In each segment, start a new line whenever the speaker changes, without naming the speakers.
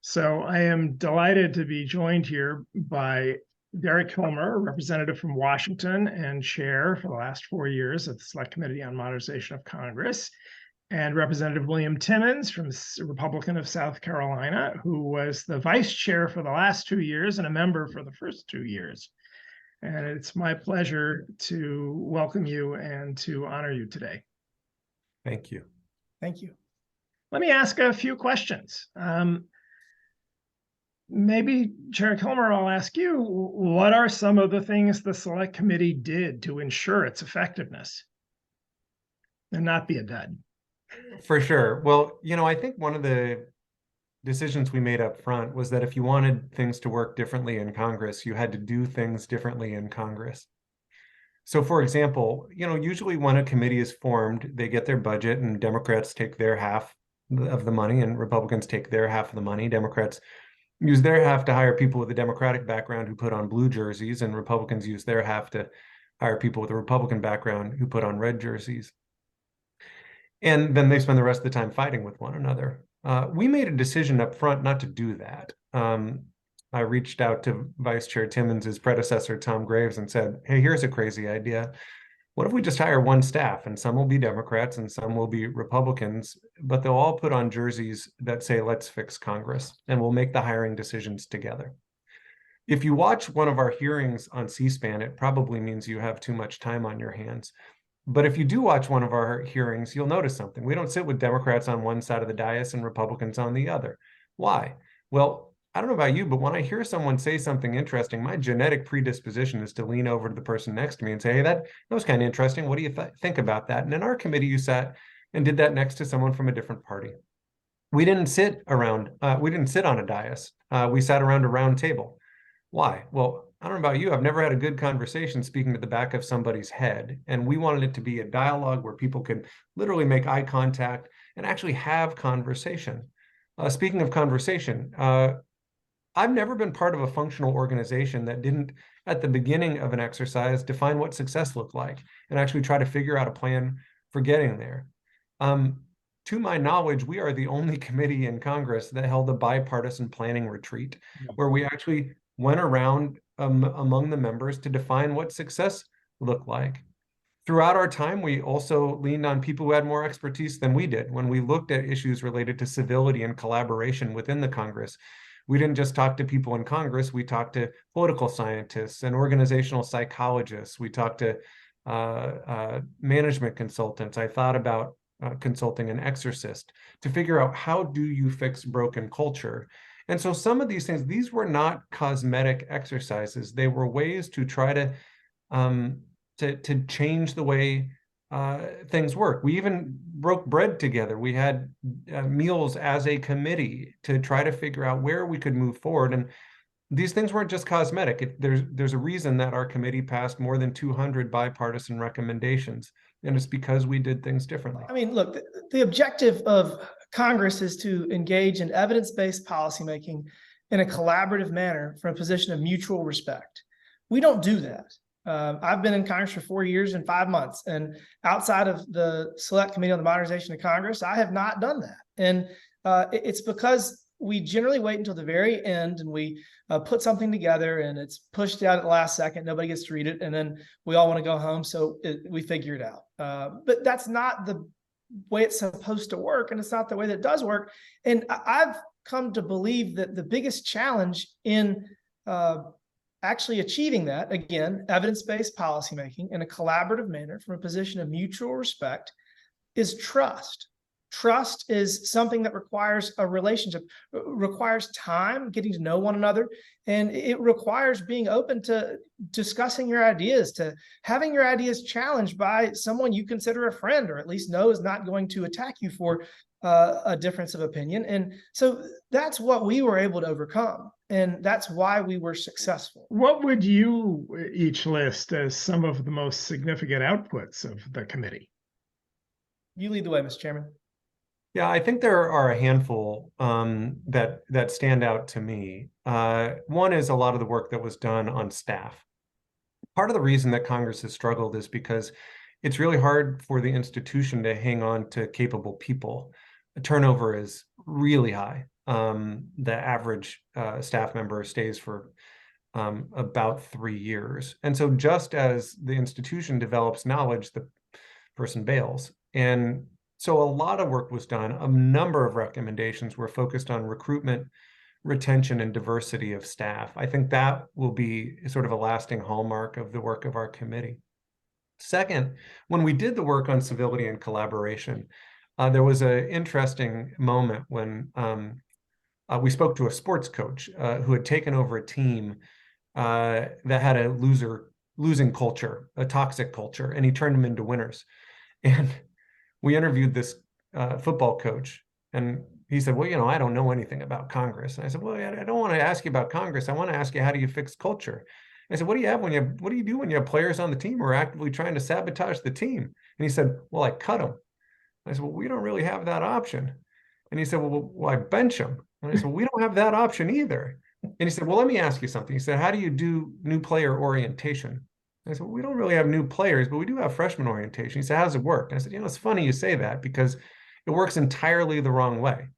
So I am delighted to be joined here by Derek Kilmer, a representative from Washington and chair for the last 4 years of the Select Committee on Modernization of Congress, and Representative William Timmons from Republican of South Carolina, who was the vice chair for the last 2 years and a member for the first 2 years. And it's my pleasure to welcome you and to honor you today.
Thank you.
Thank you.
Let me ask a few questions. Maybe Chair Kilmer, I'll ask you, what are some of the things the Select Committee did to ensure its effectiveness and not be a dud?
For sure. Well, I think one of the decisions we made up front was that if you wanted things to work differently in Congress, you had to do things differently in Congress. So for example, usually when a committee is formed, they get their budget and Democrats take their half of the money and Republicans take their half of the money. Democrats use their half to hire people with a Democratic background who put on blue jerseys, and Republicans use their half to hire people with a Republican background who put on red jerseys. And then they spend the rest of the time fighting with one another. We made a decision up front not to do that. I reached out to Vice Chair Timmons' predecessor, Tom Graves, and said, hey, here's a crazy idea. What if we just hire one staff, and some will be Democrats and some will be Republicans, but they'll all put on jerseys that say, let's fix Congress, and we'll make the hiring decisions together. If you watch one of our hearings on C-SPAN, it probably means you have too much time on your hands. But if you do watch one of our hearings, you'll notice something. We don't sit with Democrats on one side of the dais and Republicans on the other. Why? Well, I don't know about you, but when I hear someone say something interesting, my genetic predisposition is to lean over to the person next to me and say, hey, that was kind of interesting. What do you think about that? And in our committee, you sat and did that next to someone from a different party. We didn't sit on a dais. We sat around a round table. Why? Well, I don't know about you. I've never had a good conversation speaking to the back of somebody's head. And we wanted it to be a dialogue where people could literally make eye contact and actually have conversation. Speaking of conversation, I've never been part of a functional organization that didn't, at the beginning of an exercise, define what success looked like and actually try to figure out a plan for getting there. To my knowledge, we are the only committee in Congress that held a bipartisan planning retreat where we actually went around among the members to define what success looked like. Throughout our time, we also leaned on people who had more expertise than we did. When we looked at issues related to civility and collaboration within the Congress, we didn't just talk to people in Congress, we talked to political scientists and organizational psychologists. We talked to management consultants. I thought about consulting an exorcist to figure out how do you fix broken culture. And so some of these things, these were not cosmetic exercises. They were ways to try to change the way things work. We even broke bread together. We had meals as a committee to try to figure out where we could move forward. And these things weren't just cosmetic. There's a reason that our committee passed more than 200 bipartisan recommendations. And it's because we did things differently.
I mean, look, the objective of Congress is to engage in evidence-based policymaking in a collaborative manner from a position of mutual respect. We don't do that. I've been in Congress for 4 years and 5 months, and outside of the Select Committee on the Modernization of Congress, I have not done that. And it's because we generally wait until the very end and we put something together and it's pushed out at the last second. Nobody gets to read it. And then we all want to go home. So we figure it out. But that's not the way it's supposed to work. And it's not the way that it does work. And I've come to believe that the biggest challenge in actually achieving that, again, evidence-based policymaking in a collaborative manner from a position of mutual respect, is trust. Trust is something that requires a relationship, requires time, getting to know one another, and it requires being open to discussing your ideas, to having your ideas challenged by someone you consider a friend, or at least know is not going to attack you for a difference of opinion. And so that's what we were able to overcome. And that's why we were successful.
What would you each list as some of the most significant outputs of the committee?
You lead the way, Mr. Chairman.
Yeah, I think there are a handful that stand out to me. One is a lot of the work that was done on staff. Part of the reason that Congress has struggled is because it's really hard for the institution to hang on to capable people. The turnover is really high. the average staff member stays for about 3 years. And so just as the institution develops knowledge, the person bails. And so a lot of work was done. A number of recommendations were focused on recruitment, retention, and diversity of staff. I think that will be sort of a lasting hallmark of the work of our committee. Second, when we did the work on civility and collaboration, there was an interesting moment when we spoke to a sports coach who had taken over a team that had a losing culture, a toxic culture, and he turned them into winners. And we interviewed this football coach, and he said, well, I don't know anything about Congress. And I said, well, I don't want to ask you about Congress. I want to ask you, how do you fix culture? I said, what do you do when you have players on the team who are actively trying to sabotage the team? And he said, well, I cut them. I said, well, we don't really have that option. And he said, well, I bench them. And I said, well, we don't have that option either. And he said, well, let me ask you something. He said, how do you do new player orientation? And I said, well, we don't really have new players, but we do have freshman orientation. He said, how does it work? And I said, it's funny you say that, because it works entirely the wrong way.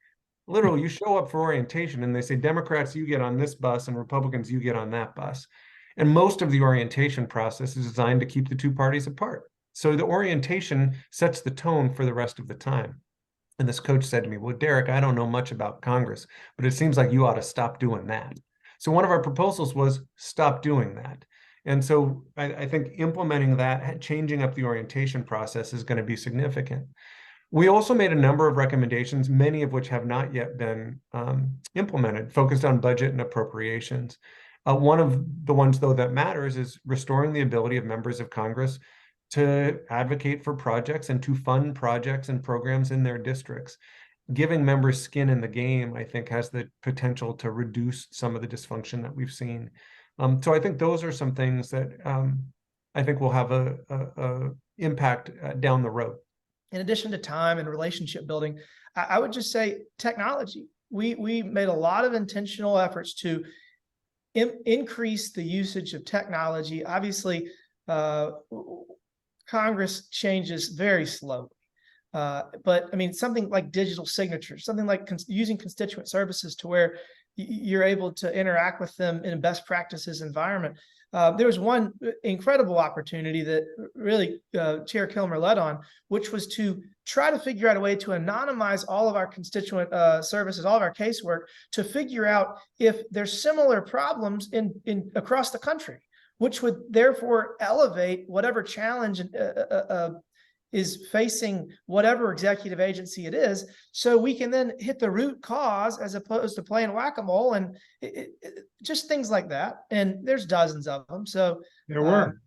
Literally, you show up for orientation and they say, Democrats, you get on this bus, and Republicans, you get on that bus. And most of the orientation process is designed to keep the two parties apart. So the orientation sets the tone for the rest of the time. And this coach said to me, well, Derek, I don't know much about Congress, but it seems like you ought to stop doing that. So one of our proposals was stop doing that. And so I think implementing that, changing up the orientation process, is going to be significant. We also made a number of recommendations, many of which have not yet been implemented, focused on budget and appropriations. One of the ones, though, that matters is restoring the ability of members of Congress to advocate for projects and to fund projects and programs in their districts. Giving members skin in the game, I think, has the potential to reduce some of the dysfunction that we've seen. So I think those are some things that I think will have a impact down the road.
In addition to time and relationship building, I would just say technology. We made a lot of intentional efforts to increase the usage of technology. Obviously, Congress changes very slowly. But I mean, something like digital signatures, something like using constituent services to where you're able to interact with them in a best practices environment. There was one incredible opportunity that really Chair Kilmer led on, which was to try to figure out a way to anonymize all of our constituent services, all of our casework, to figure out if there's similar problems in across the country, which would therefore elevate whatever challenge is facing whatever executive agency it is, so we can then hit the root cause as opposed to playing whack-a-mole, and just things like that. And there's dozens of them. So
there were.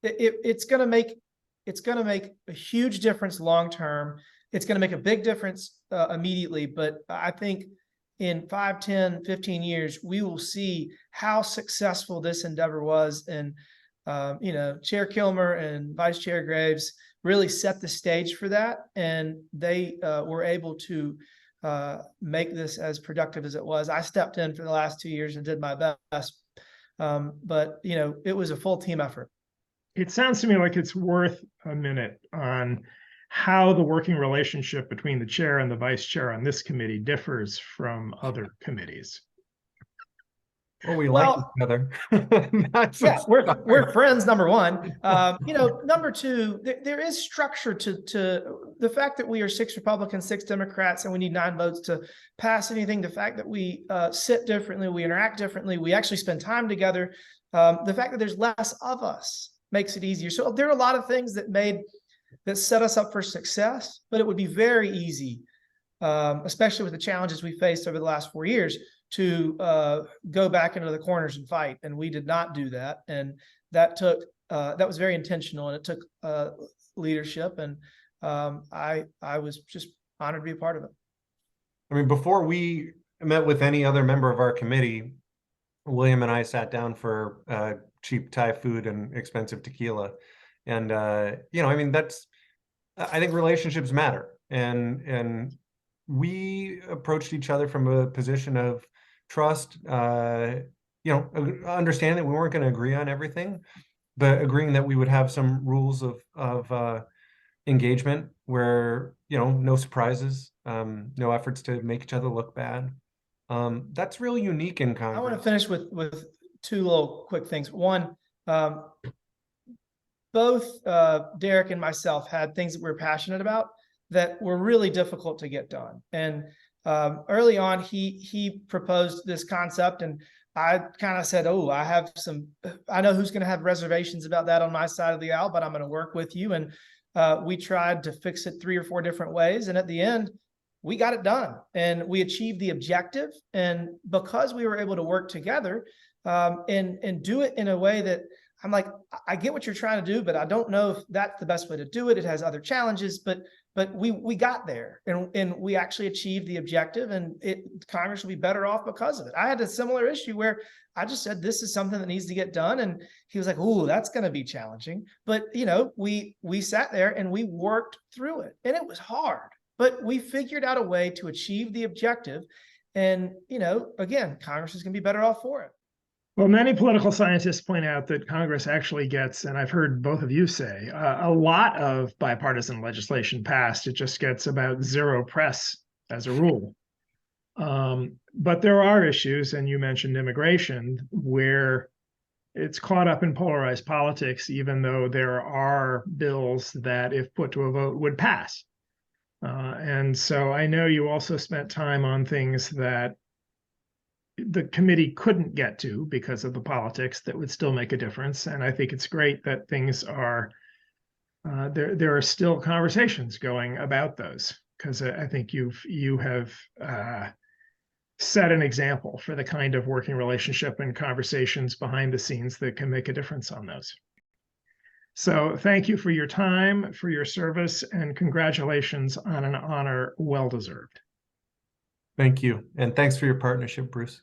It's going to make a huge difference long term. It's going to make a big difference immediately, but I think in 5, 10, 15 years, we will see how successful this endeavor was. And Chair Kilmer and Vice Chair Graves really set the stage for that, and they were able to make this as productive as it was. I stepped in for the last 2 years and did my best, but it was a full team effort.
It sounds to me like it's worth a minute on how the working relationship between the chair and the vice chair on this committee differs from other committees.
Well, we like each other.
Yeah, we're friends, number one. Number two, there is structure to the fact that we are 6 Republicans, 6 Democrats, and we need 9 votes to pass anything. The fact that we sit differently, we interact differently, we actually spend time together. The fact that there's less of us makes it easier. So there are a lot of things that set us up for success, but it would be very easy, especially with the challenges we faced over the last 4 years, to go back into the corners and fight. And we did not do that. And that was very intentional, and it took leadership. And I was just honored to be a part of it.
I mean, before we met with any other member of our committee, William and I sat down for cheap Thai food and expensive tequila. And, I mean, I think relationships matter. And we approached each other from a position of trust, understanding that we weren't going to agree on everything, but agreeing that we would have some rules of engagement where, no surprises, no efforts to make each other look bad. That's really unique in
I
Congress.
want to finish with two little quick things. One, both Derek and myself had things that we were passionate about that were really difficult to get done. And early on, he proposed this concept, and I kind of said, "Oh, I know who's going to have reservations about that on my side of the aisle, but I'm going to work with you." And we tried to fix it 3 or 4 different ways, and at the end, we got it done, and we achieved the objective. And because we were able to work together and do it in a way that I'm like, I get what you're trying to do, but I don't know if that's the best way to do it. It has other challenges, but we got there, and we actually achieved the objective, and Congress will be better off because of it. I had a similar issue where I just said, this is something that needs to get done. And he was like, "Oh, that's going to be challenging." But, we sat there and we worked through it, and it was hard, but we figured out a way to achieve the objective. And, again, Congress is going to be better off for it.
Well, many political scientists point out that Congress actually gets, and I've heard both of you say, a lot of bipartisan legislation passed. It just gets about 0 press as a rule. But there are issues, and you mentioned immigration, where it's caught up in polarized politics, even though there are bills that, if put to a vote, would pass. And so I know you also spent time on things that the committee couldn't get to because of the politics that would still make a difference. And I think it's great that things are, there are still conversations going about those, because I think you have set an example for the kind of working relationship and conversations behind the scenes that can make a difference on those. So thank you for your time, for your service, and congratulations on an honor well deserved.
Thank you. And thanks for your partnership, Bruce.